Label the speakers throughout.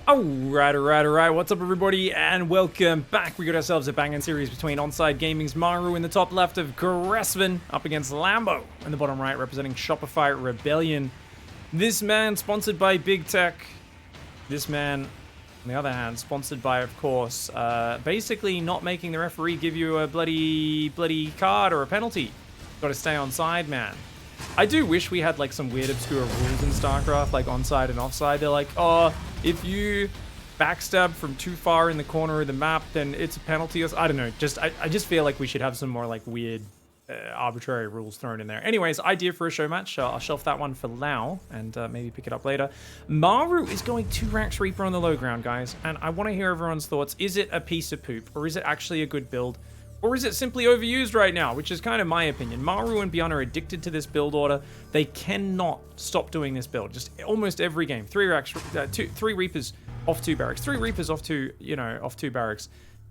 Speaker 1: Alright, what's up everybody, and welcome back. We got ourselves a banging series between Onside Gaming's MARU in the top left of Cressman up against LAMBO in the bottom right, representing Shopify Rebellion. This man sponsored by Big Tech. This man, on the other hand, sponsored by, of course, basically not making the referee give you a bloody card or a penalty. Gotta stay onside, man. I do wish we had like some weird obscure rules in StarCraft, like onside and offside. They're like, oh, if you backstab from too far in the corner of the map, then it's a penalty. I don't know. I just feel like we should have some more like weird, arbitrary rules thrown in there. Anyways, idea for a show match. I'll shelf that one for now and maybe pick it up later. MARU is going 2 ranks Reaper on the low ground, guys, and I want to hear everyone's thoughts. Is it a piece of poop, or is it actually a good build? Or is it simply overused right now, which is kind of my opinion. MARU and Beyond are addicted to this build order. They cannot stop doing this build. Just almost every game. 3 Reapers off 2 barracks. 3 Reapers off 2, off 2 barracks.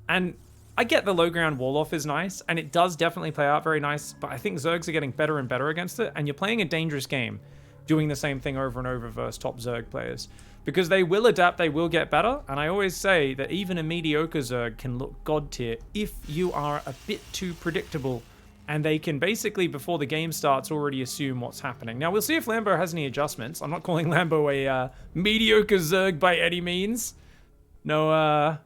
Speaker 1: And I get the low ground wall off is nice, and it does definitely play out very nice, but I think Zergs are getting better and better against it, and you're playing a dangerous game doing the same thing over and over versus top Zerg players. Because they will adapt, they will get better, and I always say that even a mediocre Zerg can look god tier if you are a bit too predictable, and they can basically, before the game starts, already assume what's happening. Now, we'll see if LAMBO has any adjustments. I'm not calling LAMBO a mediocre Zerg by any means. No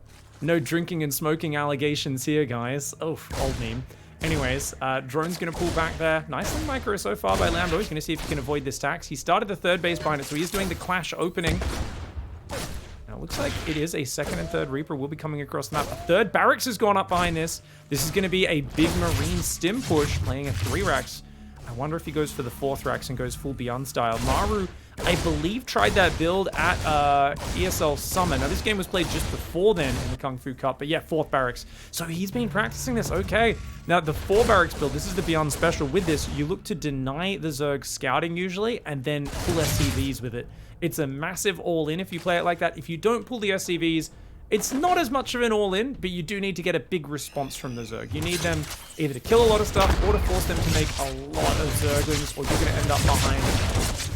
Speaker 1: drinking and smoking allegations here, guys. Oh, old meme. Anyways, drone's going to pull back there. Nicely micro so far by LAMBO. He's going to see if he can avoid this tax. He started the third base behind it, so he is doing the clash opening. Now, it looks like it is a second and third Reaper will be coming across the map. A third barracks has gone up behind this. This is going to be a big Marine stim push, playing a 3 racks. I wonder if he goes for the 4th racks and goes full Beyond style. MARU, I believe, tried that build at ESL Summer. Now, this game was played just before then in the Kung Fu Cup, but yeah, 4th barracks. So he's been practicing this, okay. Now, the 4 barracks build, this is the Beyond special. With this, you look to deny the Zerg scouting usually, and then pull SCVs with it. It's a massive all-in if you play it like that. If you don't pull the SCVs, it's not as much of an all-in, but you do need to get a big response from the Zerg. You need them either to kill a lot of stuff or to force them to make a lot of Zerglings, or you're going to end up behind.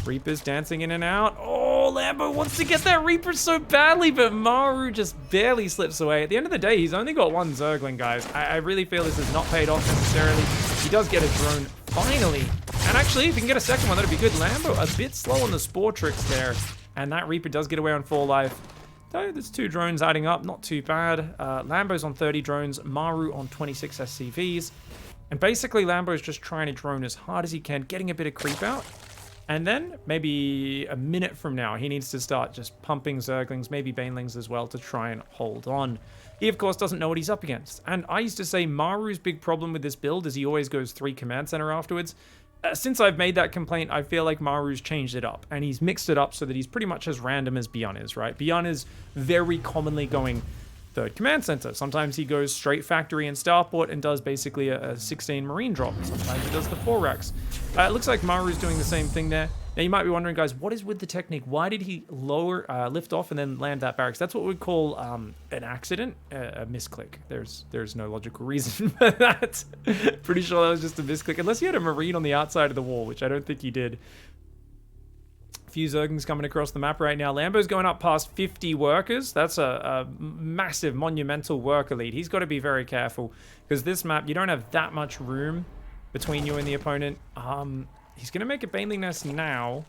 Speaker 1: Reapers dancing in and out. Oh, LAMBO wants to get that Reaper so badly, but MARU just barely slips away. At the end of the day, he's only got 1 Zergling, guys. I really feel this has not paid off necessarily. He does get a drone, finally. And actually, if he can get a second one, that'd be good. LAMBO a bit slow on the Spore tricks there. And that Reaper does get away on 4 life. Though there's 2 drones adding up, not too bad. LAMBO's on 30 drones, MARU on 26 SCVs. And basically, LAMBO's just trying to drone as hard as he can, getting a bit of creep out. And then, maybe a minute from now, he needs to start just pumping Zerglings, maybe Banelings as well, to try and hold on. He, of course, doesn't know what he's up against. And I used to say MARU's big problem with this build is he always goes 3 command center afterwards. Since I've made that complaint, I feel like MARU's changed it up, and he's mixed it up so that he's pretty much as random as Beyond is, right? Beyond is very commonly going 3rd command center. Sometimes he goes straight factory and starport and does basically a 16 Marine drop. Sometimes he does the 4 racks. It looks like MARU's doing the same thing there. Now, you might be wondering, guys, what is with the technique? Why did he lift off and then land that barracks? That's what we'd call an accident, a misclick. There's no logical reason for that. Pretty sure that was just a misclick, unless he had a Marine on the outside of the wall, which I don't think he did. A few Zerglings coming across the map right now. LAMBO's going up past 50 workers. That's a massive, monumental worker lead. He's got to be very careful, because this map, you don't have that much room between you and the opponent. He's going to make a Baneling nest now.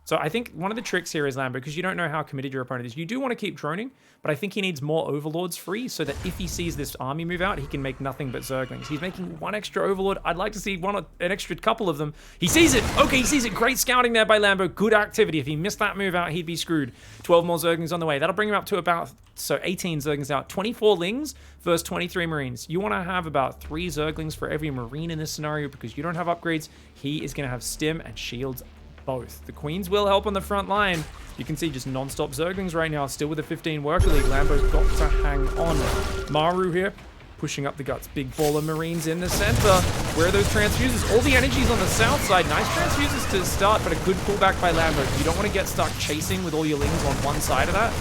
Speaker 1: So I think one of the tricks here is LAMBO, because you don't know how committed your opponent is. You do want to keep droning, but I think he needs more Overlords free so that if he sees this army move out, he can make nothing but Zerglings. He's making 1 extra Overlord. I'd like to see an extra couple of them. He sees it. Okay, he sees it. Great scouting there by LAMBO. Good activity. If he missed that move out, he'd be screwed. 12 more Zerglings on the way. That'll bring him up to about, 18 Zerglings out. 24 Lings versus 23 Marines. You want to have about 3 Zerglings for every Marine in this scenario, because you don't have upgrades. He is going to have stim and shields both. The Queens will help on the front line. You can see just non-stop Zerglings right now, still with a 15 worker lead. LAMBO's got to hang on. MARU here, pushing up the guts. Big ball of Marines in the center. Where are those transfuses? All the energy's on the south side. Nice transfuses to start, but a good pullback by LAMBO. You don't want to get stuck chasing with all your Lings on one side of that.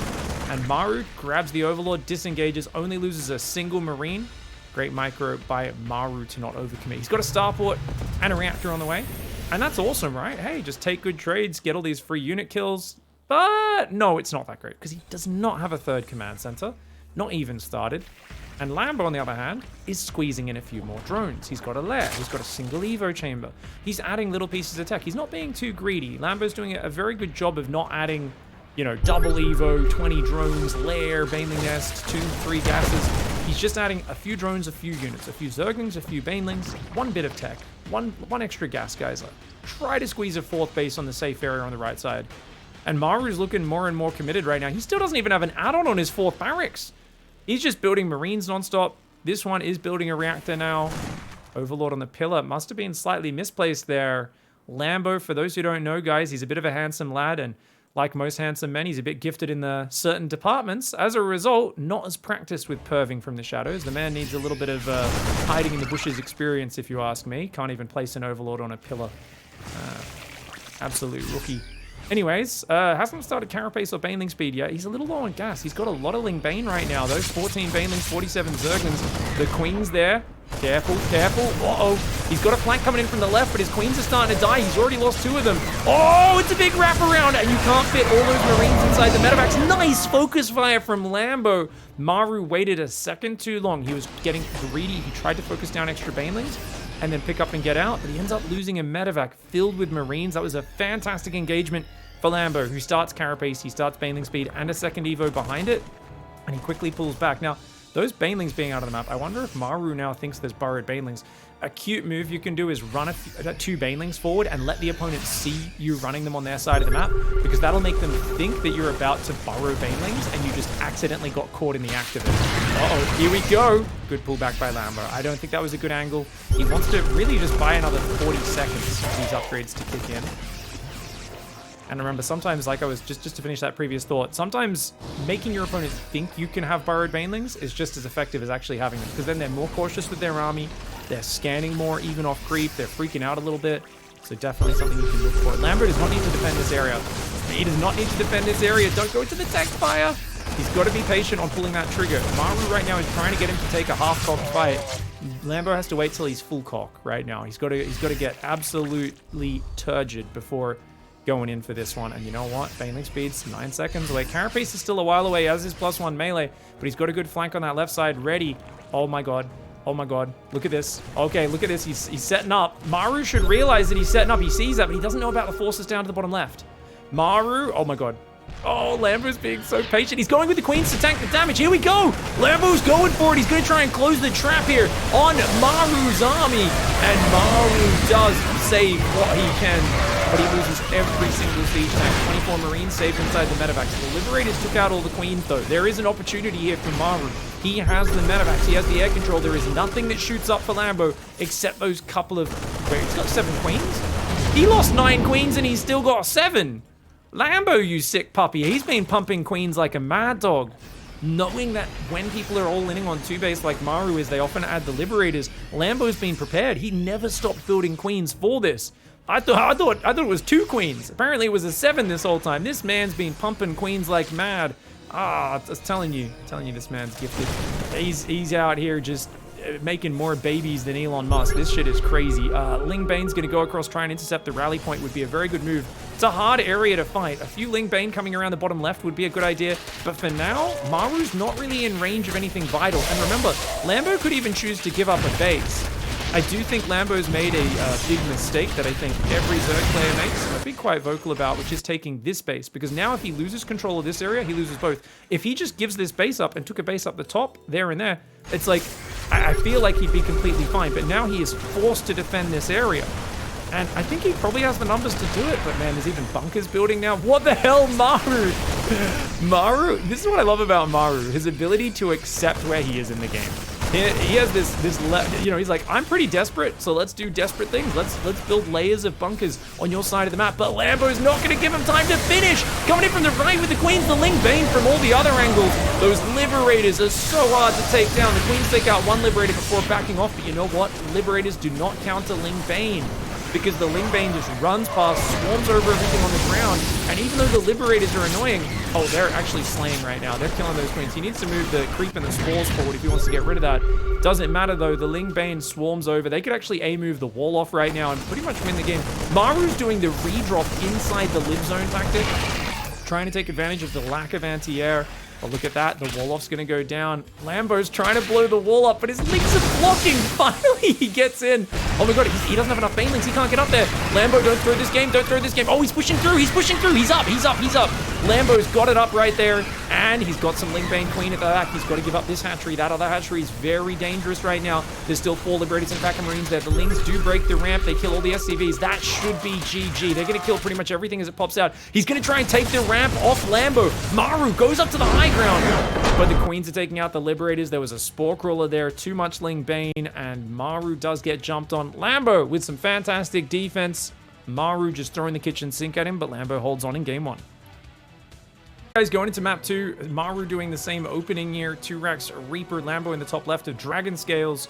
Speaker 1: And MARU grabs the Overlord, disengages, only loses a single Marine. Great micro by MARU to not overcommit. He's got a starport and a reactor on the way. And that's awesome, right? Hey, just take good trades, get all these free unit kills. But no, it's not that great because he does not have a third command center, not even started. And Lambo, on the other hand, is squeezing in a few more drones. He's got a lair. He's got a single Evo chamber. He's adding little pieces of tech. He's not being too greedy. Lambo's doing a very good job of not adding, you know, double Evo, 20 drones, lair, Baneling Nest, 2, 3 gases. He's just adding a few drones, a few units, a few Zerglings, a few Banelings, one bit of tech, one extra gas geyser. Try to squeeze a fourth base on the safe area on the right side. And Maru's looking more and more committed right now. He still doesn't even have an add-on on his fourth barracks. He's just building Marines nonstop. This one is building a reactor now. Overlord on the pillar. Must have been slightly misplaced there. Lambo, for those who don't know, guys, he's a bit of a handsome lad. And like most handsome men, he's a bit gifted in the certain departments. As a result, not as practiced with perving from the shadows. The man needs a little bit of hiding in the bushes experience, if you ask me. Can't even place an Overlord on a pillar. Absolute rookie. Anyways, hasn't started Carapace or Baneling speed yet. He's a little low on gas. He's got a lot of Ling Bane right now. Those 14 Banelings, 47 Zerglings. The Queen's there. Careful, careful. Uh-oh. He's got a flank coming in from the left, but his Queens are starting to die. He's already lost 2 of them. Oh, it's a big wraparound, and you can't fit all those Marines inside the medevacs. Nice focus fire from Lambo. Maru waited a second too long. He was getting greedy. He tried to focus down extra Banelings and then pick up and get out, but he ends up losing a medevac filled with Marines. That was a fantastic engagement for Lambo, who starts Carapace, he starts Baneling speed and a second Evo behind it, and he quickly pulls back. Now, those Banelings being out of the map, I wonder if Maru now thinks there's burrowed Banelings. A cute move you can do is run 2 Banelings forward and let the opponent see you running them on their side of the map, because that'll make them think that you're about to burrow Banelings and you just accidentally got caught in the act of it. Uh-oh, here we go. Good pullback by Lambo. I don't think that was a good angle. He wants to really just buy another 40 seconds for these upgrades to kick in. And remember, sometimes, like I was just to finish that previous thought, sometimes making your opponent think you can have burrowed Banelings is just as effective as actually having them, because then they're more cautious with their army, they're scanning more, even off creep, they're freaking out a little bit. So definitely something you can look for. Lambert does not need to defend this area. He does not need to defend this area. Don't go to the tech fire. He's got to be patient on pulling that trigger. Maru right now is trying to get him to take a half-cocked fight. Lambo has to wait till he's full cock right now. He's got to get absolutely turgid before going in for this one. And you know what? Baneling speed's 9 seconds away. Carapace is still a while away, as is +1 melee, but he's got a good flank on that left side ready. Oh my god. Oh my god. Look at this. Okay, look at this. He's setting up. Maru should realize that he's setting up. He sees that, but he doesn't know about the forces down to the bottom left. Maru. Oh my god. Oh, Lambo's being so patient. He's going with the Queens to tank the damage. Here we go. Lambo's going for it. He's going to try and close the trap here on Maru's army. And Maru does save what he can, but he loses every single siege tank. 24 Marines saved inside the medevacs. The Liberators took out all the Queens, though. There is an opportunity here for Maru. He has the medevacs. He has the air control. There is nothing that shoots up for Lambo except those couple of... Wait, he's got 7 Queens? He lost 9 Queens and he's still got 7. Lambo, you sick puppy. He's been pumping Queens like a mad dog. Knowing that when people are all inning on 2 base like Maru is, they often add the Liberators. Lambo's been prepared. He never stopped building Queens for this. I thought it was 2 Queens. Apparently it was a 7 this whole time. This man's been pumping Queens like mad. I was telling you this man's gifted. He's out here just making more babies than Elon Musk. This shit is crazy. Ling Bane's gonna go across, try and intercept the rally point would be a very good move. It's a hard area to fight. A few Ling Bane coming around the bottom left would be a good idea, but for now, Maru's not really in range of anything vital. And remember, Lambo could even choose to give up a base. I do think Lambo's made a big mistake that I think every Zerg player makes, and I've been quite vocal about, which is taking this base, because now if he loses control of this area, he loses both. If he just gives this base up and took a base up the top, there and there, it's like, I feel like he'd be completely fine, but now he is forced to defend this area. And I think he probably has the numbers to do it, but man, there's even bunkers building now. What the hell, Maru? Maru, this is what I love about Maru, his ability to accept where he is in the game. He has this, he's like, I'm pretty desperate, so let's do desperate things. Let's build layers of bunkers on your side of the map. But Lambo's not going to give him time to finish. Coming in from the right with the Queens, the Ling Bane from all the other angles. Those Liberators are so hard to take down. The Queens take out 1 Liberator before backing off, but you know what? Liberators do not counter Ling Bane, because the Ling Bane just runs past, swarms over everything on the ground, and even though the Liberators are annoying, oh, they're actually slaying right now. They're killing those Queens. He needs to move the creep and the spores forward if he wants to get rid of that. Doesn't matter, though. The Ling Bane swarms over. They could actually A-move the wall off right now and pretty much win the game. Maru's doing the redrop inside the live zone tactic. trying to take advantage of the lack of anti-air. But look at that, the wall-off's gonna go down. Lambo's trying to blow the wall up, but his links are blocking. Finally, he gets in. Oh my god, he doesn't have enough bane links. He can't get up there. Lambo, don't throw this game. Don't throw this game. Oh, he's pushing through. He's pushing through. He's up. He's up. He's up. Lambo's got it up right there, and he's got some Link Bane Queen at the back. He's got to give up this hatchery. That other hatchery is very dangerous right now. There's still 4 Liberators and Packer Marines there. The Lings do break the ramp. They kill all the SCVs. That should be GG. They're going to kill pretty much everything as it pops out. He's going to try and take the ramp off Lambo. MARU goes up to the high ground, but the Queens are taking out the Liberators. There was a Spore Crawler there. Too much Ling Bane, and MARU does get jumped on. Lambo with some fantastic defense. MARU just throwing the kitchen sink at him, but Lambo holds on in game 1. Guys, going into map 2, MARU doing the same opening here. 2 racks, Reaper, Lambo in the top left of Dragon Scales.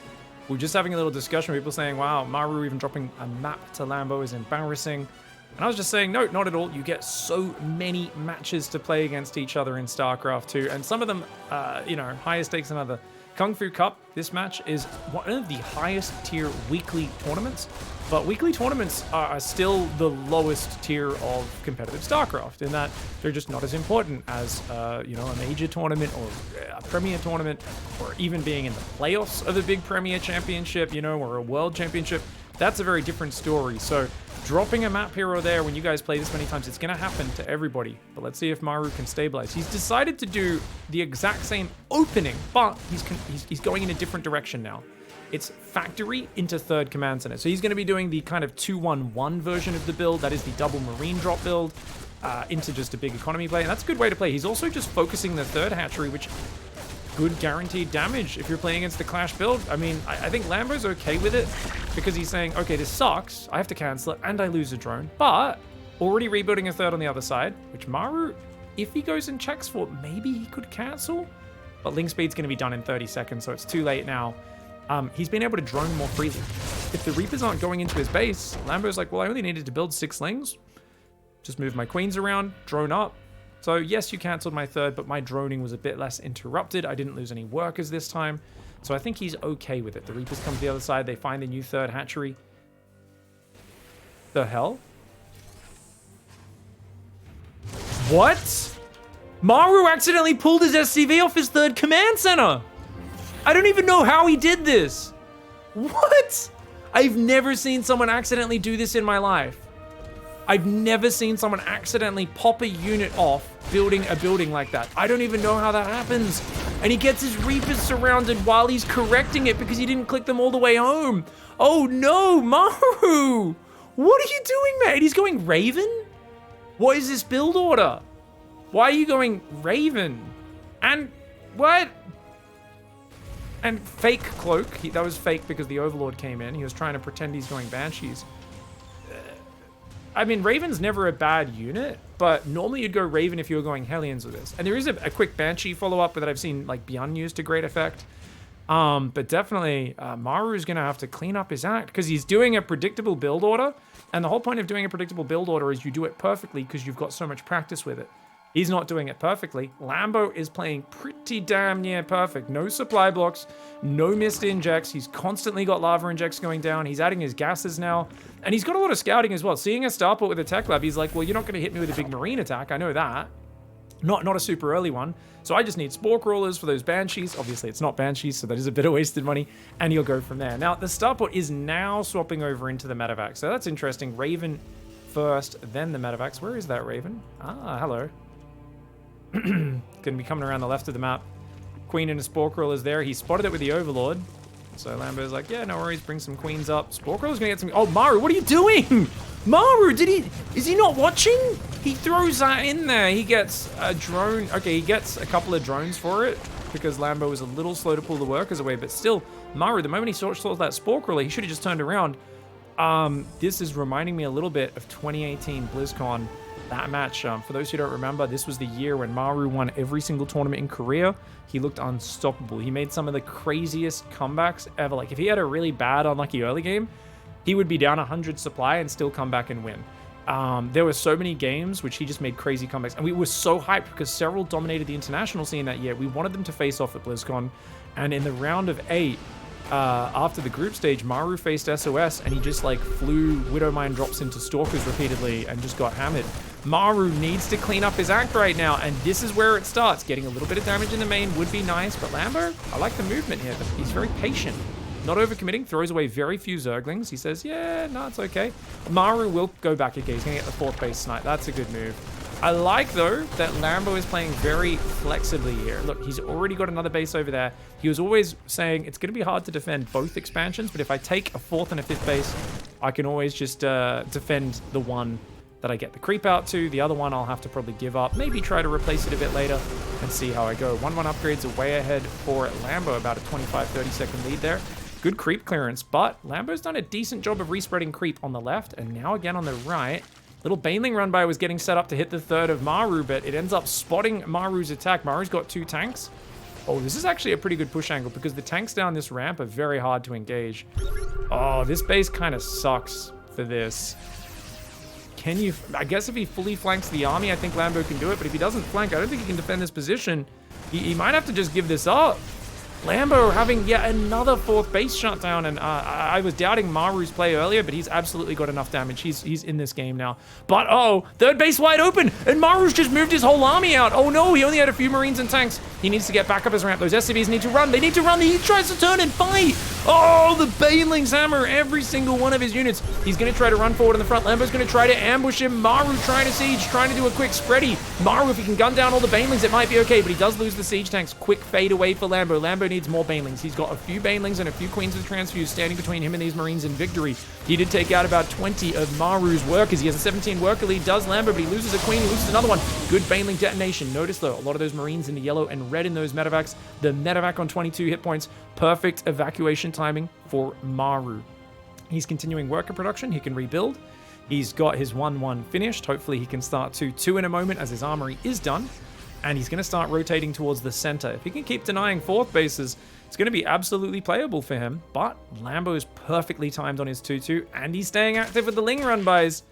Speaker 1: We're just having a little discussion. People saying, wow, MARU even dropping a map to Lambo is embarrassing. And I was just saying, no, not at all. You get so many matches to play against each other in StarCraft 2. And some of them, you know, higher stakes than other. Kung Fu Cup, this match is one of the highest tier weekly tournaments. But weekly tournaments are still the lowest tier of competitive StarCraft in that they're just not as important as, you know, a major tournament or a premier tournament, or even being in the playoffs of a big premier championship, you know, or a world championship. That's a very different story. So dropping a map here or there when you guys play this many times, it's going to happen to everybody. But let's see if MARU can stabilize. He's decided to do the exact same opening, but he's going in a different direction now. It's factory into 3rd command center. So he's going to be doing the kind of 2-1-1 version of the build. That is the double marine drop build into just a big economy play. And that's a good way to play. He's also just focusing the 3rd hatchery, which good guaranteed damage if you're playing against the Clash build. I mean, I think Lambo's okay with it because he's saying, okay, this sucks. I have to cancel it and I lose a drone. But already rebuilding a 3rd on the other side, which MARU, if he goes and checks for, maybe he could cancel. But link speed's going to be done in 30 seconds, so it's too late now. He's been able to drone more freely. If the Reapers aren't going into his base, Lambo's like, well, I only needed to build 6 lings. Just move my queens around, drone up. So yes, you cancelled my 3rd, but my droning was a bit less interrupted. I didn't lose any workers this time. So I think he's okay with it. The Reapers come to the other side. They find the new 3rd hatchery. The hell? What? MARU accidentally pulled his SCV off his 3rd command center. I don't even know how he did this. What? I've never seen someone accidentally do this in my life. I've never seen someone accidentally pop a unit off building a building like that. I don't even know how that happens. And he gets his Reapers surrounded while he's correcting it because he didn't click them all the way home. Oh no, MARU! What are you doing, man? He's going Raven? What is this build order? Why are you going Raven? And what? And fake cloak. That was fake because the Overlord came in. He was trying to pretend he's going Banshees. I mean, Raven's never a bad unit, but normally you'd go Raven if you were going Hellions with this. And there is a quick Banshee follow-up that I've seen like Beyond used to great effect. But definitely, MARU is going to have to clean up his act because he's doing a predictable build order. And the whole point of doing a predictable build order is you do it perfectly because you've got so much practice with it. He's not doing it perfectly. Lambo is playing pretty damn near perfect. No supply blocks, no missed injects. He's constantly got lava injects going down. He's adding his gases now. And he's got a lot of scouting as well. Seeing a starport with a tech lab, he's like, well, you're not going to hit me with a big marine attack. I know that. Not a super early one. So I just need Spore Crawlers for those Banshees. Obviously, it's not Banshees, so that is a bit of wasted money. And you'll go from there. Now, the starport is now swapping over into the Medevac. So that's interesting. Raven first, then the Medevacs. Where is that Raven? Ah, hello. Going to be coming around the left of the map. Queen and a Spore Crawler is there. He spotted it with the Overlord. So Lambo's like, yeah, no worries. Bring some queens up. Spore Crawler's going to get some... Oh, MARU, what are you doing? MARU, is he not watching? He throws that in there. He gets a drone. Okay, he gets a couple of drones for it because Lambo was a little slow to pull the workers away. But still, MARU, the moment he saw that Spore Crawler, he should have just turned around. This is reminding me a little bit of 2018 BlizzCon. That match, for those who don't remember, this was the year when MARU won every single tournament in Korea. He looked unstoppable. He made some of the craziest comebacks ever. Like, if he had a really bad, unlucky early game, he would be down 100 supply and still come back and win. There were so many games which he just made crazy comebacks. And we were so hyped because several dominated the international scene that year. We wanted them to face off at BlizzCon. And in the round of 8, after the group stage, MARU faced SOS and he just like flew Widowmine drops into Stalkers repeatedly and just got hammered. MARU needs to clean up his act right now, and this is where it starts. Getting a little bit of damage in the main would be nice, but Lambo, I like the movement here. He's very patient. Not overcommitting, throws away very few Zerglings. He says, yeah, no, it's okay. MARU will go back again. He's going to get the 4th base snipe. That's a good move. I like, though, that Lambo is playing very flexibly here. Look, he's already got another base over there. He was always saying it's going to be hard to defend both expansions, but if I take a 4th and a 5th base, I can always just defend the one that I get the creep out to. The other one I'll have to probably give up. Maybe try to replace it a bit later and see how I go. 1-1 upgrades are way ahead for Lambo, about a 25-30 second lead there. Good creep clearance, but Lambo's done a decent job of respreading creep on the left, and now again on the right. Little Baneling run by was getting set up to hit the 3rd of MARU, but it ends up spotting MARU's attack. MARU's got 2 tanks. Oh, this is actually a pretty good push angle because the tanks down this ramp are very hard to engage. Oh, this base kind of sucks for this. Can you... I guess if he fully flanks the army, I think Lambo can do it, but if he doesn't flank, I don't think he can defend this position. He might have to just give this up. Lambo having yet another 4th base shutdown, and I was doubting MARU's play earlier, but he's absolutely got enough damage. He's in this game now. But, oh, 3rd base wide open, and MARU's just moved his whole army out. Oh, no, he only had a few Marines and tanks. He needs to get back up his ramp. Those SCVs need to run. They need to run. He tries to turn and fight. Oh, the Banelings hammer every single one of his units. He's going to try to run forward in the front. Lambo's going to try to ambush him. MARU trying to siege, trying to do a quick spready. MARU, if he can gun down all the Banelings, it might be okay, but he does lose the siege tanks. Quick fade away for Lambo. Lambo needs more Banelings. He's got a few Banelings and a few Queens of Transfuse standing between him and these Marines in victory. He did take out about 20 of MARU's workers. He has a 17 worker lead, does Lambo, but he loses a Queen, he loses another one. Good Baneling detonation. Notice, though, a lot of those Marines in the yellow and red in those medevacs. The medevac on 22 hit points. Perfect evacuation timing for MARU. He's continuing worker production. He can rebuild. He's got his 1-1 finished. Hopefully he can start 2-2 in a moment as his armory is done. And he's going to start rotating towards the center. If he can keep denying 4th bases, it's going to be absolutely playable for him. But Lambo is perfectly timed on his 2-2, and he's staying active with the Ling run bys.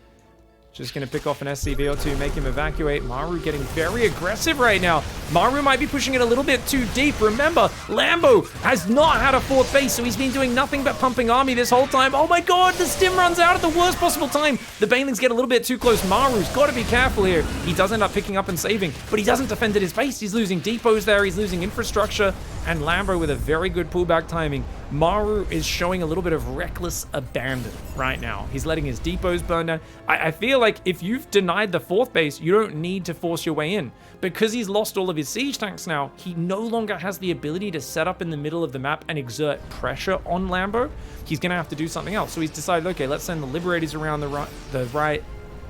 Speaker 1: Just going to pick off an SCV or 2, make him evacuate. MARU getting very aggressive right now. MARU might be pushing it a little bit too deep. Remember, Lambo has not had a 4th base, so he's been doing nothing but pumping army this whole time. Oh my god, the stim runs out at the worst possible time. The Banelings get a little bit too close. MARU's got to be careful here. He does end up picking up and saving, but he doesn't defend his base. He's losing depots there. He's losing infrastructure. And Lambo with a very good pullback timing. MARU is showing a little bit of reckless abandon right now. He's letting his depots burn down. I feel like if you've denied the 4th base, you don't need to force your way in. Because he's lost all of his siege tanks now, he no longer has the ability to set up in the middle of the map and exert pressure on Lambo. He's going to have to do something else. So he's decided, okay, let's send the Liberators around the right,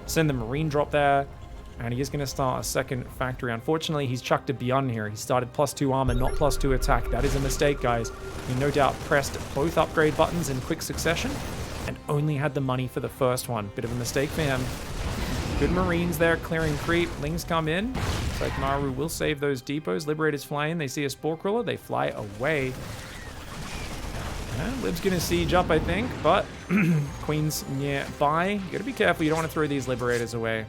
Speaker 1: send the Marine drop there. And he is going to start a second factory. Unfortunately, he's chucked a Beyond here. He started +2 armor, not +2 attack. That is a mistake, guys. He no doubt pressed both upgrade buttons in quick succession and only had the money for the first one. Bit of a mistake for him. Good Marines there, clearing creep. Lings come in. Looks like MARU will save those depots. Liberators fly in. They see a Spore Crawler. They fly away. Lib's going to siege up, I think, but Queen's nearby. You got to be careful. You don't want to throw these Liberators away.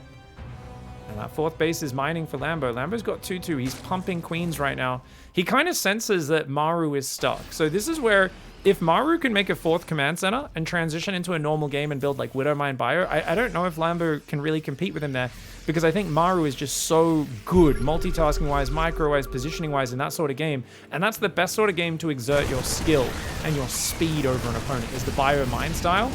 Speaker 1: And that 4th base is mining for Lambo. Lambo's got 2-2. He's pumping Queens right now. He kind of senses that MARU is stuck. So this is where, if MARU can make a 4th command center and transition into a normal game and build like Widowmine Bio, I don't know if Lambo can really compete with him there, because I think MARU is just so good multitasking-wise, micro-wise, positioning-wise in that sort of game. And that's the best sort of game to exert your skill and your speed over an opponent, is the Bio Mine style.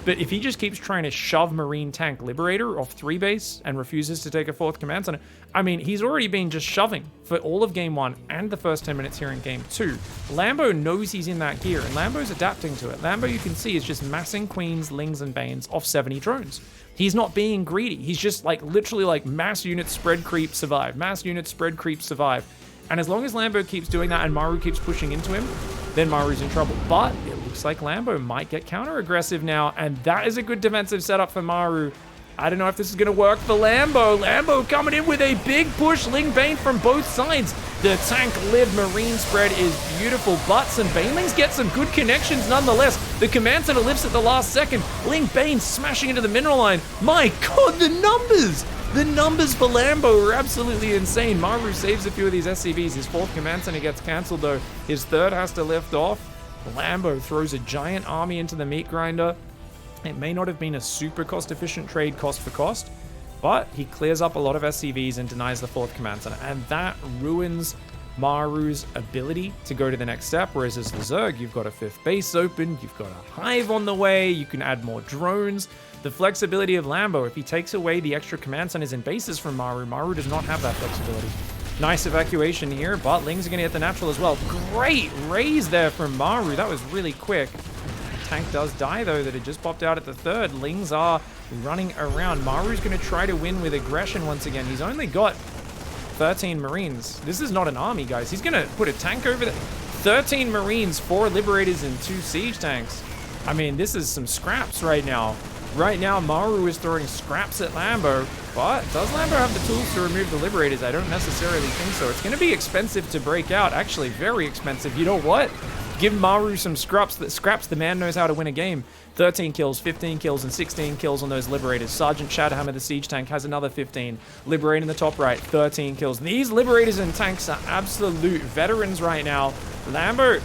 Speaker 1: But if he just keeps trying to shove Marine Tank Liberator off 3 base and refuses to take a 4th command center, I mean, he's already been just shoving for all of game 1 and the first 10 minutes here in game 2. Lambo knows he's in that gear, and Lambo's adapting to it. Lambo, you can see, is just massing Queens, Lings, and Banes off 70 drones. He's not being greedy. He's just like literally like mass units spread creep survive, mass units spread creep survive. And as long as Lambo keeps doing that and MARU keeps pushing into him, then MARU's in trouble. But it looks like Lambo might get counter-aggressive now, and that is a good defensive setup for MARU. I don't know if this is going to work for Lambo. Lambo coming in with a big push. Ling Bane from both sides. The tank lib Marine spread is beautiful. Butts and Banelings get some good connections nonetheless. The command center lifts at the last second. Ling Bane smashing into the mineral line. My god, the numbers! The numbers for Lambo are absolutely insane. MARU saves a few of these SCVs. His 4th command center gets cancelled though. His 3rd has to lift off. Lambo throws a giant army into the meat grinder. It may not have been a super cost-efficient trade cost for cost, But he clears up a lot of SCVs and denies the 4th command center. And that ruins MARU's ability to go to the next step. Whereas as the Zerg, you've got a 5th base open, you've got a hive on the way, you can add more drones. The flexibility of Lambo, if he takes away the extra command centers and bases from MARU, MARU does not have that flexibility. Nice evacuation here, but Lings are going to get the natural as well. Great raise there from MARU. That was really quick. Tank does die, though, that had just popped out at the 3rd. Lings are running around. MARU's going to try to win with aggression once again. He's only got 13 Marines. This is not an army, guys. He's going to put a tank over there. 13 Marines, 4 Liberators, and 2 Siege Tanks. I mean, this is some scraps right now. Right now, MARU is throwing scraps at Lambo, but does Lambo have the tools to remove the Liberators? I don't necessarily think so. It's going to be expensive to break out. Actually, very expensive. You know what? Give MARU some scraps. The man knows how to win a game. 13 kills, 15 kills, and 16 kills on those Liberators. Sergeant Shadowhammer, the Siege Tank, has another 15. Liberator in the top right, 13 kills. These Liberators and tanks are absolute veterans right now. Lambo,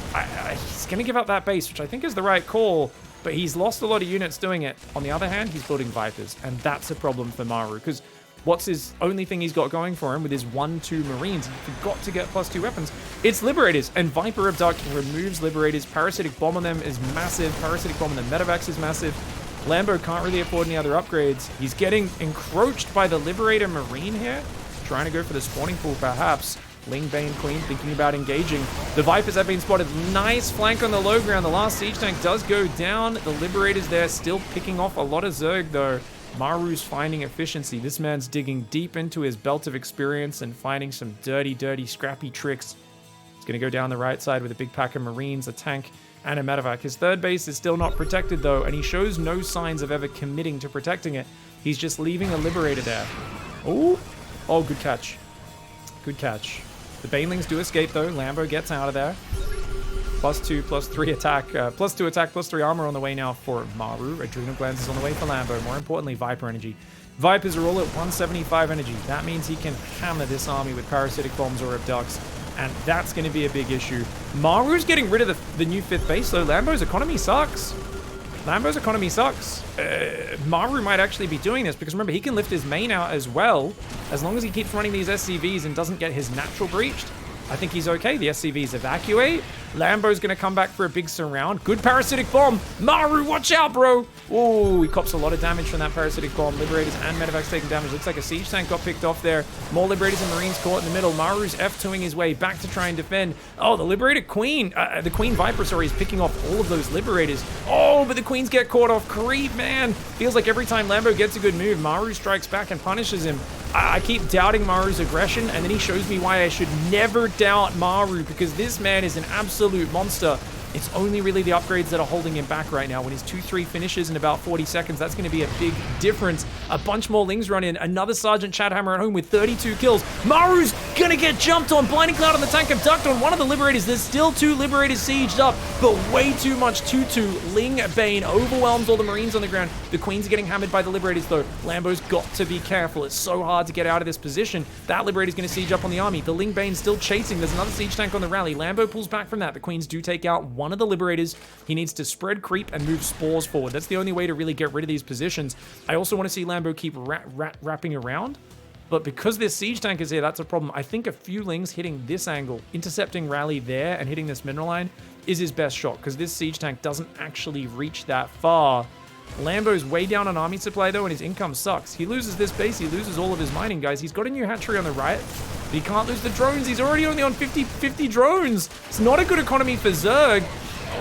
Speaker 1: he's going to give up that base, which I think is the right call. But he's lost a lot of units doing it. On the other hand, he's building Vipers, and that's a problem for MARU, because what's his only thing he's got going for him with his 1-2 Marines? He forgot to get +2 weapons. It's Liberators, and Viper Abduct removes Liberators. Parasitic Bomb on them is massive. Parasitic Bomb on the Medevacs is massive. Lambo can't really afford any other upgrades. He's getting encroached by the Liberator Marine here. Trying to go for the spawning pool, perhaps. Ling, Bane, Queen thinking about engaging. The Vipers have been spotted. Nice flank on the low ground. The last Siege Tank does go down. The Liberators there still picking off a lot of Zerg, though. MARU's finding efficiency. This man's digging deep into his belt of experience and finding some dirty, scrappy tricks. He's going to go down the right side with a big pack of Marines, a tank, and a medevac. His 3rd base is still not protected, though, and he shows no signs of ever committing to protecting it. He's just leaving a Liberator there. Oh, good catch. Good catch. The Banelings do escape, though. Lambo gets out of there. +2, +3 attack. +2 attack, +3 armor on the way now for MARU. Adrenal Glands is on the way for Lambo. More importantly, Viper energy. Vipers are all at 175 energy. That means he can hammer this army with Parasitic Bombs or Abducts, and that's going to be a big issue. MARU's getting rid of the new 5th base, though. Lambo's economy sucks. Lambo's economy sucks. MARU might actually be doing this, because remember, he can lift his main out as well, as long as he keeps running these SCVs and doesn't get his natural breached. I think he's okay. The SCVs evacuate. Lambo's going to come back for a big surround. Good Parasitic Bomb. MARU, watch out, bro. Oh, he cops a lot of damage from that Parasitic Bomb. Liberators and Medevacs taking damage. Looks like a Siege Tank got picked off there. More Liberators and Marines caught in the middle. MARU's F2ing his way back to try and defend. Oh, the Liberator Queen, the Queen Viper, sorry, is picking off all of those Liberators. Oh, but the Queens get caught off creep, man. Feels like every time Lambo gets a good move, MARU strikes back and punishes him. I keep doubting MARU's aggression, and then he shows me why I should never doubt MARU, because this man is an absolute monster. It's only really the upgrades that are holding him back right now. When his 2-3 finishes in about 40 seconds, that's going to be a big difference. A bunch more Lings run in. Another Sergeant Shadowhammer at home with 32 kills. MARU's going to get jumped on. Blinding Cloud on the tank, Abduct on one of the Liberators. There's still 2 Liberators sieged up, but way too much 2-2. Ling Bane overwhelms all the Marines on the ground. The Queens are getting hammered by the Liberators, though. Lambo's got to be careful. It's so hard to get out of this position. That Liberator's going to siege up on the army. The Ling Bane's still chasing. There's another Siege Tank on the rally. Lambo pulls back from that. The Queens do take out one of the Liberators. He needs to spread creep and move spores forward. That's the only way to really get rid of these positions. I also want to see Lambo keep wrapping around, but because this Siege Tank is here, that's a problem. I think a few Lings hitting this angle, intercepting rally there and hitting this mineral line is his best shot, because this Siege Tank doesn't actually reach that far. Lambo's way down on army supply, though, and his income sucks. He loses this base, he loses all of his mining, guys. He's got a new hatchery on the right, but he can't lose the drones. He's already only on 50 drones. It's not a good economy for Zerg.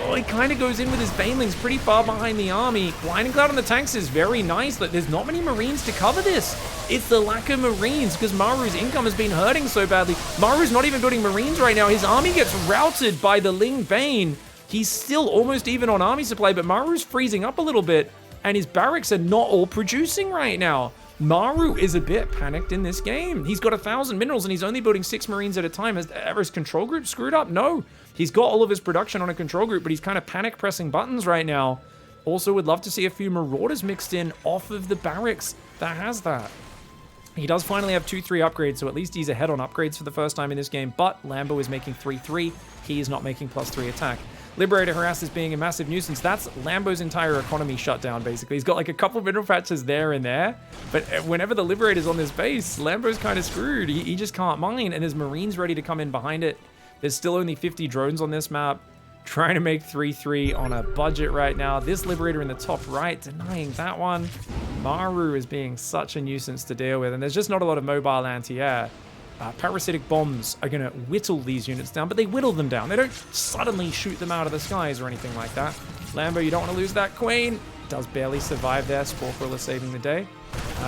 Speaker 1: Oh, he kind of goes in with his Banelings pretty far behind the army. Blinding Cloud on the tanks is very nice, but there's not many Marines to cover this. It's the lack of Marines, because MARU's income has been hurting so badly. MARU's not even building Marines right now. His army gets routed by the Ling Bane. He's still almost even on army supply, but MARU's freezing up a little bit, and his barracks are not all producing right now. MARU is a bit panicked in this game. He's got 1,000 minerals and he's only building 6 Marines at a time. Has his control group screwed up? No. He's got all of his production on a control group, but he's kind of panic pressing buttons right now. Also would love to see a few Marauders mixed in off of the barracks that has that. He does finally have 2-3 upgrades, so at least he's ahead on upgrades for the first time in this game, but Lambo is making 3-3. He is not making +3 attack. Liberator harassed as being a massive nuisance. That's Lambo's entire economy shut down, basically. He's got like a couple of mineral patches there and there, but whenever the Liberator's on this base, Lambo's kind of screwed. He just can't mine, and his Marines ready to come in behind it. There's still only 50 drones on this map. Trying to make 3-3 on a budget right now. This Liberator in the top right, denying that one. MARU is being such a nuisance to deal with, and there's just not a lot of mobile anti-air. Parasitic bombs are going to whittle these units down, but they whittle them down. They don't suddenly shoot them out of the skies or anything like that. Lambo, you don't want to lose that queen. Does barely survive there. Spore Crawler saving the day.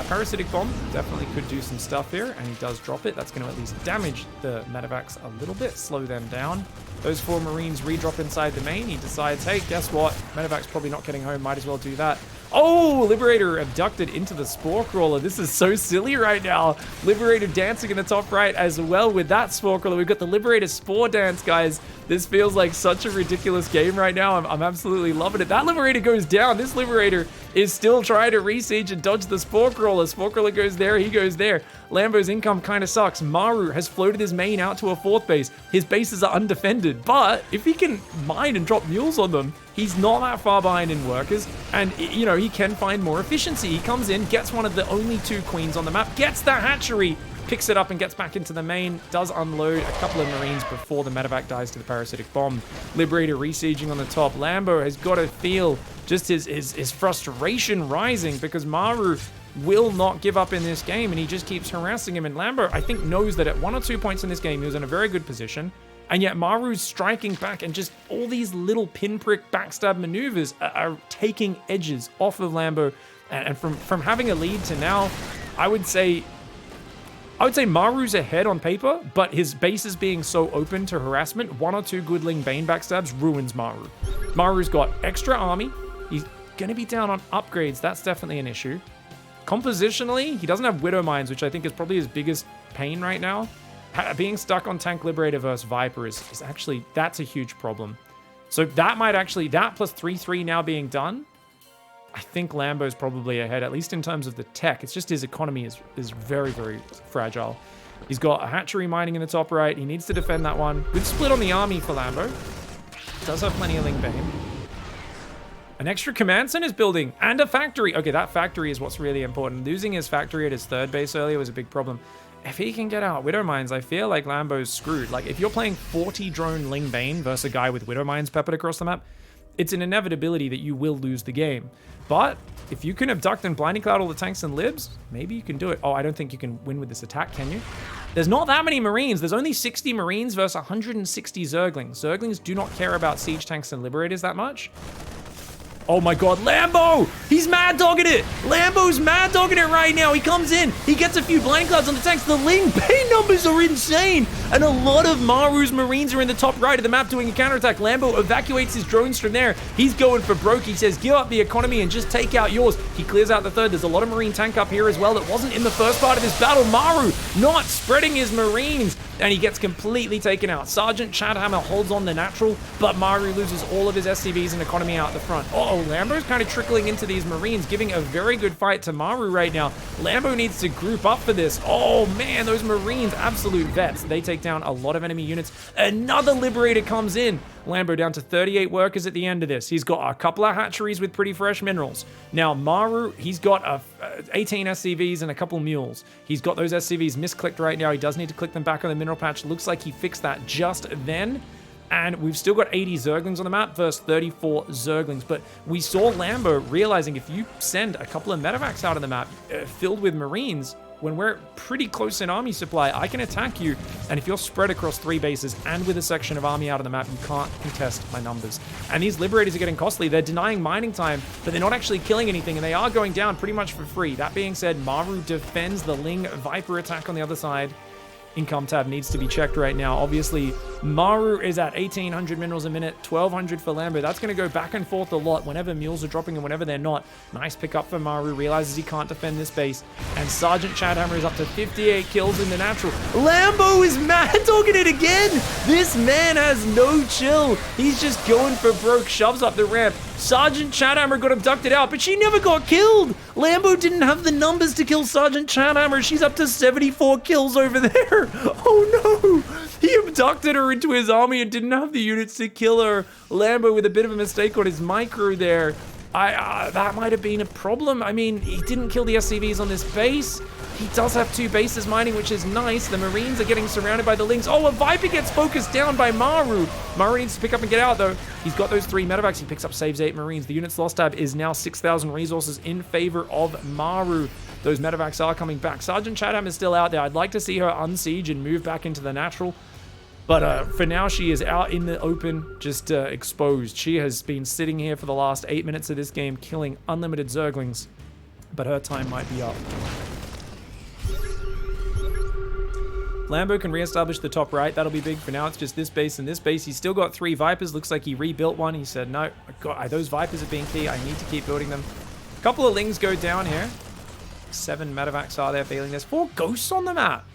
Speaker 1: Parasitic bomb definitely could do some stuff here, and he does drop it. That's going to at least damage the medevacs a little bit, slow them down. Those 4 Marines redrop inside the main. He decides, hey, guess what? Medevac's probably not getting home. Might as well do that. Oh, Liberator abducted into the Spore Crawler. This is so silly right now. Liberator dancing in the top right as well with that Spore Crawler. We've got the Liberator Spore dance, guys. This feels like such a ridiculous game right now. I'm absolutely loving it. That Liberator goes down. This Liberator is still trying to re-siege and dodge the Spore Crawler. Spore Crawler goes there. He goes there. Lambo's income kind of sucks. MARU has floated his main out to a 4th base. His bases are undefended, but if he can mine and drop mules on them, he's not that far behind in workers, and, you know, he can find more efficiency. He comes in, gets one of the only 2 queens on the map, gets the hatchery, picks it up and gets back into the main, does unload a couple of Marines before the medevac dies to the parasitic bomb. Liberator re-sieging on the top. Lambo has got to feel just his frustration rising because MARU will not give up in this game, and he just keeps harassing him. And Lambo, I think, knows that at 1 or 2 points in this game, he was in a very good position. And yet Maru's striking back, and just all these little pinprick backstab maneuvers are taking edges off of Lambo. And from having a lead to now, I would say Maru's ahead on paper, but his bases being so open to harassment, 1 or 2 good Ling Bane backstabs ruins Maru. Maru's got extra army. He's going to be down on upgrades. That's definitely an issue. Compositionally, he doesn't have Widow Mines, which I think is probably his biggest pain right now. Being stuck on Tank Liberator versus Viper is actually, that's a huge problem. So that might actually, that plus 3-3 now being done, I think Lambo's probably ahead, at least in terms of the tech. It's just his economy is very, very fragile. He's got a hatchery mining in the top right. He needs to defend that one. We've split on the army for Lambo. Does have plenty of Ling Bane. An extra command center is building, and a factory. Okay, that factory is what's really important. Losing his factory at his 3rd base earlier was a big problem. If he can get out Widow Mines, I feel like Lambo's screwed. Like, if you're playing 40 drone Ling Bane versus a guy with Widow Mines peppered across the map, it's an inevitability that you will lose the game. But if you can abduct and blinding cloud all the tanks and libs, maybe you can do it. Oh, I don't think you can win with this attack, can you? There's not that many Marines. There's only 60 Marines versus 160 Zerglings. Zerglings do not care about siege tanks and liberators that much. Oh my god, Lambo! He's mad dogging it! Lambo's mad dogging it right now. He comes in, he gets a few blind clouds on the tanks. The Ling Bane numbers are insane! And a lot of Maru's Marines are in the top right of the map doing a counterattack. Lambo evacuates his drones from there. He's going for broke. He says, give up the economy and just take out yours. He clears out the 3rd. There's a lot of Marine tank up here as well that wasn't in the first part of this battle. Maru not spreading his Marines, and he gets completely taken out. Sergeant Chadhammer holds on the natural, but Maru loses all of his SCVs and economy out the front. Uh-oh, Lambo's kind of trickling into these Marines, giving a very good fight to Maru right now. Lambo needs to group up for this. Oh man, those Marines, absolute vets. They take down a lot of enemy units. Another Liberator comes in. Lambo down to 38 workers at the end of this. He's got a couple of hatcheries with pretty fresh minerals. Now, Maru, he's got 18 SCVs and a couple mules. He's got those SCVs misclicked right now. He does need to click them back on the mineral patch. Looks like he fixed that just then. And we've still got 80 Zerglings on the map versus 34 Zerglings. But we saw Lambo realizing if you send a couple of medevacs out on the map filled with Marines, when we're pretty close in army supply, I can attack you. And if you're spread across 3 bases and with a section of army out on the map, you can't contest my numbers. And these Liberators are getting costly. They're denying mining time, but they're not actually killing anything, and they are going down pretty much for free. That being said, Maru defends the Ling Viper attack on the other side. Income tab needs to be checked right now. Obviously, Maru is at 1,800 minerals a minute, 1,200 for Lambo. That's going to go back and forth a lot whenever mules are dropping and whenever they're not. Nice pickup for Maru. Realizes he can't defend this base. And Sergeant Chadhammer is up to 58 kills in the natural. Lambo is mad dogging it again. This man has no chill. He's just going for broke. Shoves up the ramp. Sergeant Chadhammer got abducted out, but she never got killed. Lambo didn't have the numbers to kill Sergeant Chadhammer. She's up to 74 kills over there. Oh no! abducted her into his army and didn't have the units to kill her. Lambo with a bit of a mistake on his micro there. That might have been a problem. I mean, he didn't kill the SCVs on this base. He does have 2 bases mining, which is nice. The Marines are getting surrounded by the Lings. Oh, a Viper gets focused down by Maru. Maru needs to pick up and get out, though. He's got those 3 medevacs. He picks up, saves 8 Marines. The unit's loss tab is now 6,000 resources in favor of Maru. Those medevacs are coming back. Sergeant Chatham is still out there. I'd like to see her unsiege and move back into the natural. But for now, she is out in the open, just exposed. She has been sitting here for the last 8 minutes of this game, killing unlimited Zerglings. But her time might be up. Lambo can reestablish the top right. That'll be big. For now, it's just this base and this base. He's still got 3 Vipers. Looks like he rebuilt one. He said, no, those Vipers have been key. I need to keep building them. A couple of Lings go down here. 7 medevacs are there failing. There's 4 ghosts on the map.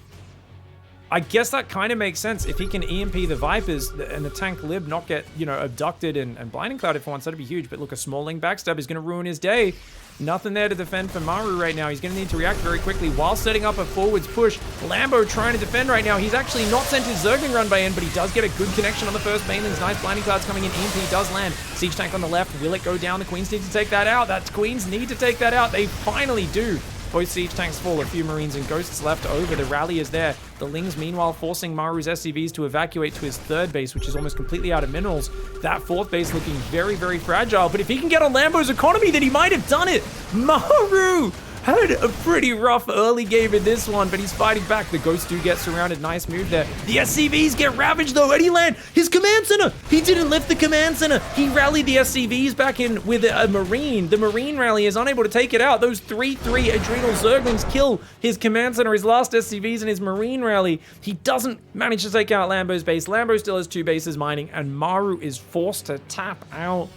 Speaker 1: I guess that kind of makes sense. If he can EMP the Vipers and the tank lib not get, abducted and blinding clouded for once, that'd be huge. But look, a small Ling backstab is going to ruin his day. Nothing there to defend for Maru right now. He's going to need to react very quickly while setting up a forwards push. Lambo trying to defend right now. He's actually not sent his Zergling run by in, but he does get a good connection on the first mainlings. Nice blinding clouds coming in. EMP does land. Siege tank on the left. Will it go down? The Queens need to take that out. That's Queens need to take that out. They finally do. Both siege tanks fall, a few Marines and Ghosts left over. The rally is there. The Lings, meanwhile, forcing Maru's SCVs to evacuate to his 3rd base, which is almost completely out of minerals. That 4th base looking very, very fragile. But if he can get on Lambo's economy, then he might have done it. Maru had a pretty rough early game in this one, but he's fighting back. The Ghosts do get surrounded. Nice move there. The SCVs get ravaged, though. And he land his command center. He didn't lift the command center. He rallied the SCVs back in with a Marine. The Marine rally is unable to take it out. Those 3-3 Adrenal Zerglings kill his command center, his last SCVs, and his Marine rally. He doesn't manage to take out Lambo's base. Lambo still has 2 bases mining, and Maru is forced to tap out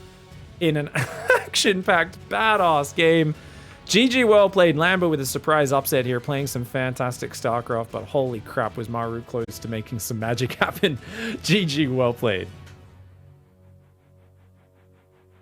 Speaker 1: in an action-packed, badass game. GG, well played. Lambo with a surprise upset here, playing some fantastic StarCraft, but holy crap, was Maru close to making some magic happen. GG, well played.